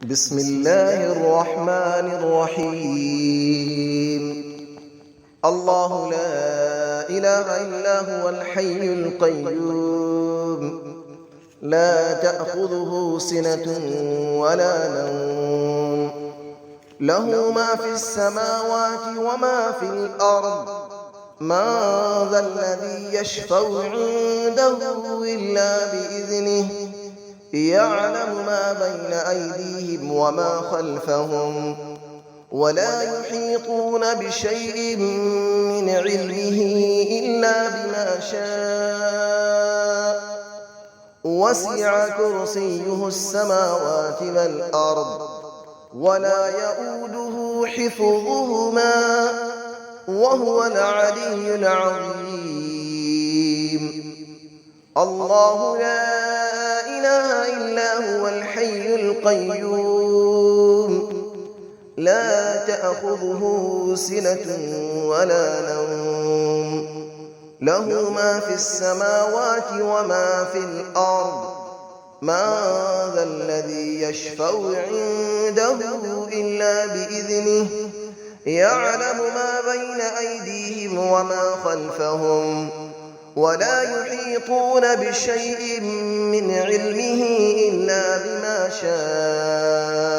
بسم الله الرحمن الرحيم. الله لا إله إلا هو الحي القيوم، لا تأخذه سنة ولا نوم، له ما في السماوات وما في الأرض. من ذا الذي يشفع عنده إلا بإذنه، يعلم ما بين أيديهم وما خلفهم، ولا يحيطون بشيء من علمه إلا بما شاء. وسع كرسيه السماوات والأرض، ولا يؤوده حفظهما، وهو العلي العظيم. الله لا إله إلا هو الحي القيوم، لا تأخذه سنة ولا نوم، له ما في السماوات وما في الأرض. من ذا الذي يشفع عنده إلا بإذنه، يعلم ما بين أيديهم وما خلفهم، ولا يحيطون بشيء من علمه إلا بما شاء.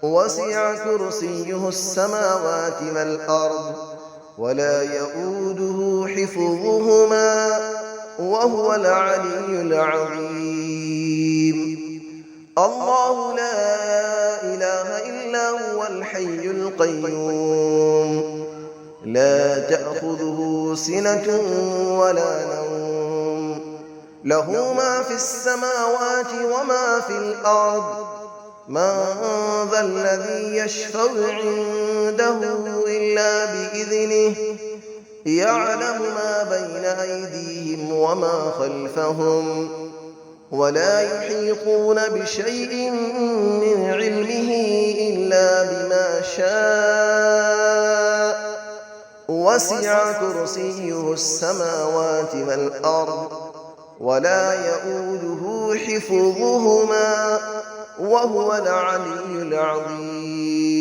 وسع كرسيه السماوات والأرض، ولا يؤوده حفظهما، وهو العلي العظيم. الله لا إله إلا هو الحي القيوم، لا تأخذه سنة ولا نوم، له ما في السماوات وما في الأرض. من ذا الذي يشفع عنده إلا بإذنه، يعلم ما بين أيديهم وما خلفهم، ولا يحيطون بشيء من علمه إلا بما شاء. وسع كرسيه السماوات والأرض، ولا يؤوده حفظهما، وهو العلي العظيم.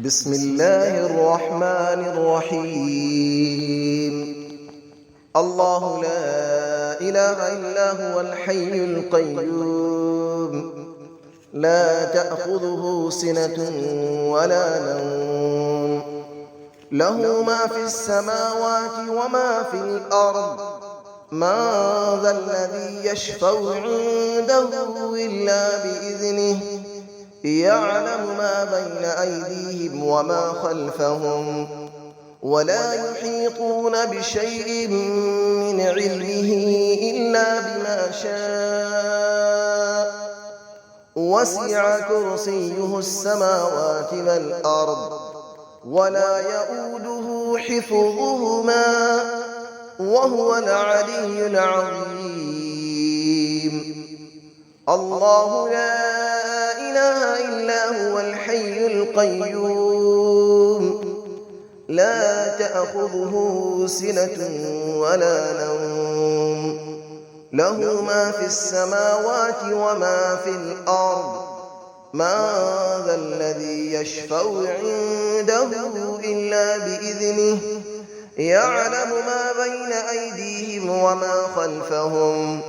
بسم الله الرحمن الرحيم. الله لا إله إلا هو الحي القيوم، لا تأخذه سنة ولا نوم، له ما في السماوات وما في الأرض. من ذا الذي يشفع عنده إلا بإذنه، يعلم ما بين أيديهم وما خلفهم، ولا يحيطون بشيء من علمه إلا بما شاء. وسع كرسيه السماوات والأرض، ولا يؤوده حفظهما، وهو العلي العظيم. الله لا إله إلا هو الحي القيوم، لا تأخذه سنة ولا نوم، له ما في السماوات وما في الأرض. من ذا الذي يشفع عنده إلا بإذنه، يعلم ما بين أيديهم وما خلفهم،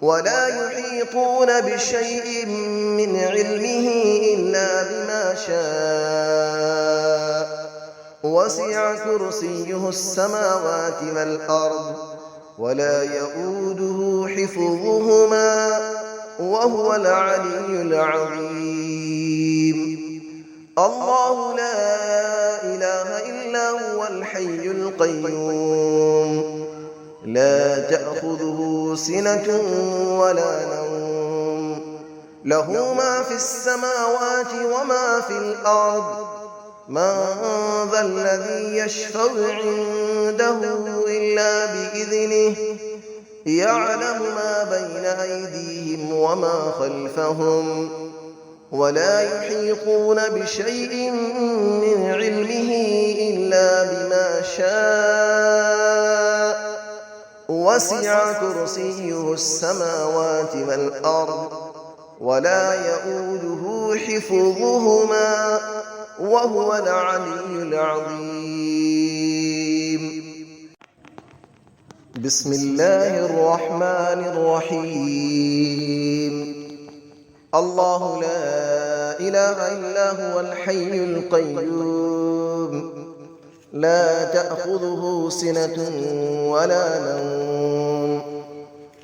ولا يحيطون بشيء من علمه إلا بما شاء. وسع كرسيه السماوات والأرض، ولا يؤوده حفظهما، وهو العلي العظيم. الله لا إله إلا هو الحي القيوم، لا تأخذه سنة ولا نوم، له ما في السماوات وما في الأرض. من ذا الذي يشفع عنده إلا بإذنه، يعلم ما بين أيديهم وما خلفهم، ولا يحيطون بشيء من علمه إلا بما شاء. وسع كرسيه السماوات والأرض ولا يؤوده حفظهما وهو العلي العظيم. بسم الله الرحمن الرحيم. الله لا إله إلا هو الحي القيوم لا تأخذه سنة ولا نوم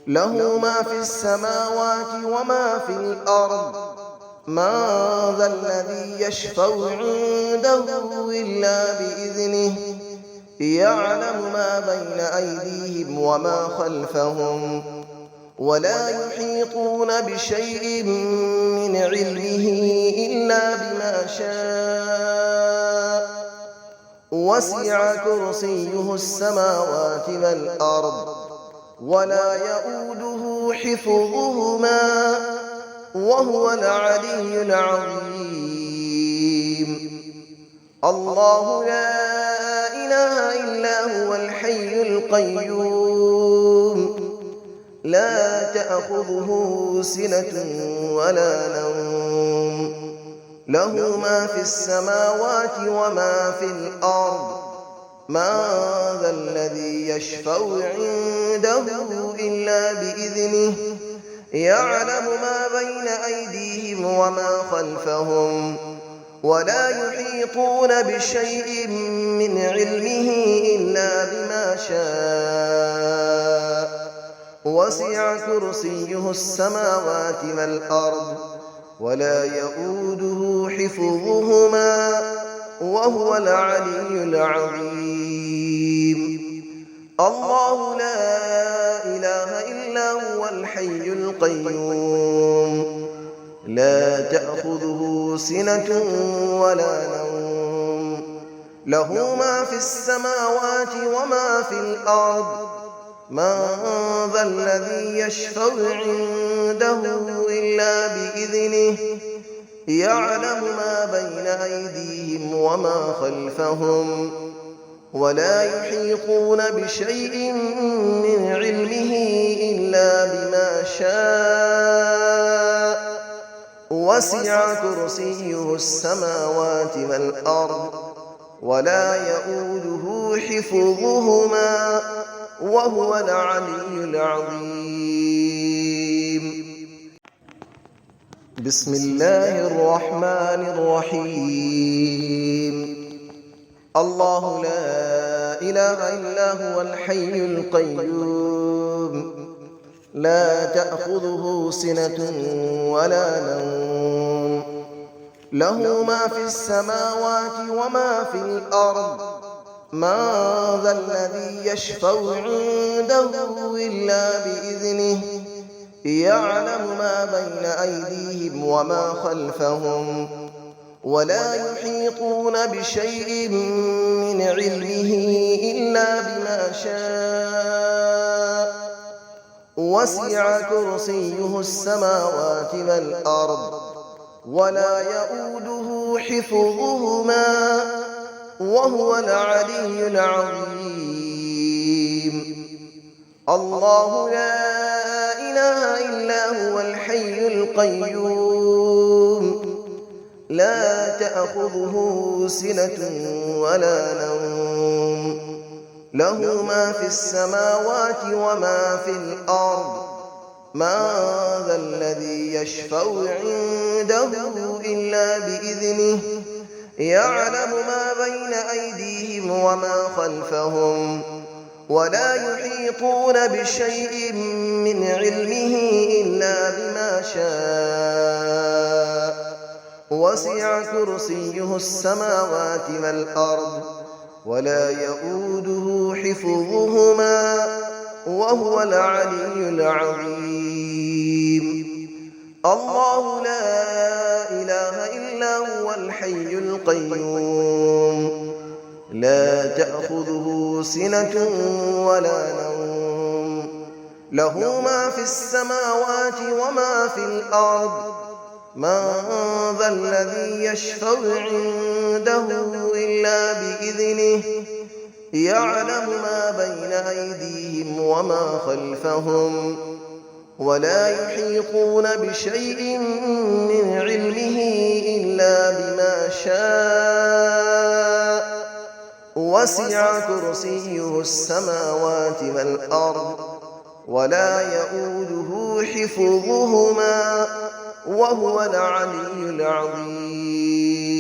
له ما في السماوات وما في الأرض من ذا الذي يشفع عنده إلا بإذنه يعلم ما بين أيديهم وما خلفهم ولا يحيطون بشيء من علمه إلا بما شاء وسع كرسيه السماوات والأرض ولا يؤوده حفظهما وهو العلي العظيم. الله لا إله إلا هو الحي القيوم لا تأخذه سنة ولا نوم له ما في السماوات وما في الأرض من ذا الذي يشفع عنده إلا بإذنه يعلم ما بين أيديهم وما خلفهم ولا يحيطون بشيء من علمه إلا بما شاء وسع كرسيه السماوات والأرض ولا يؤوده حفظهما وهو العلي العظيم. الله لا إله إلا هو الحي القيوم لا تأخذه سنة ولا نوم له ما في السماوات وما في الأرض من ذا الذي يشفع عنده إلا بإذنه يعلم ما بين أيديهم وما خلفهم ولا يحيطون بشيء من علمه إلا بما شاء وسع كرسيه السماوات والأرض ولا يؤوده حفظهما وهو العلي العظيم. بسم الله الرحمن الرحيم. الله لا إله إلا هو الحي القيوم لا تأخذه سنة ولا نوم له ما في السماوات وما في الأرض من ذا الذي يشفع عنده إلا بإذنه يعلم ما بين أيديهم وما خلفهم ولا يحيطون بشيء من علمه إلا بما شاء وسع كرسيه السماوات والأرض ولا يؤوده حفظهما وهو العلي العظيم. الله لا إله إلا هو الحي القيوم لا تأخذه سنة ولا نوم له ما في السماوات وما في الأرض من ذا الذي يشفع عنده إلا بإذنه يعلم ما بين أيديهم وما خلفهم ولا يحيطون بشيء من علمه إلا بما شاء وسع كرسيه السماوات والأرض ولا يؤوده حفظهما وهو العلي العظيم. الله لا إله إلا هو الحي القيوم لا تأخذه سنة ولا نوم له ما في السماوات وما في الأرض من ذا الذي يشفع عنده إلا بإذنه يعلم ما بين أيديهم وما خلفهم ولا يحيطون بشيء من علمه إلا بما شاء وسع كرسيه السماوات والأرض ولا يئوده حفظهما وهو العلي العظيم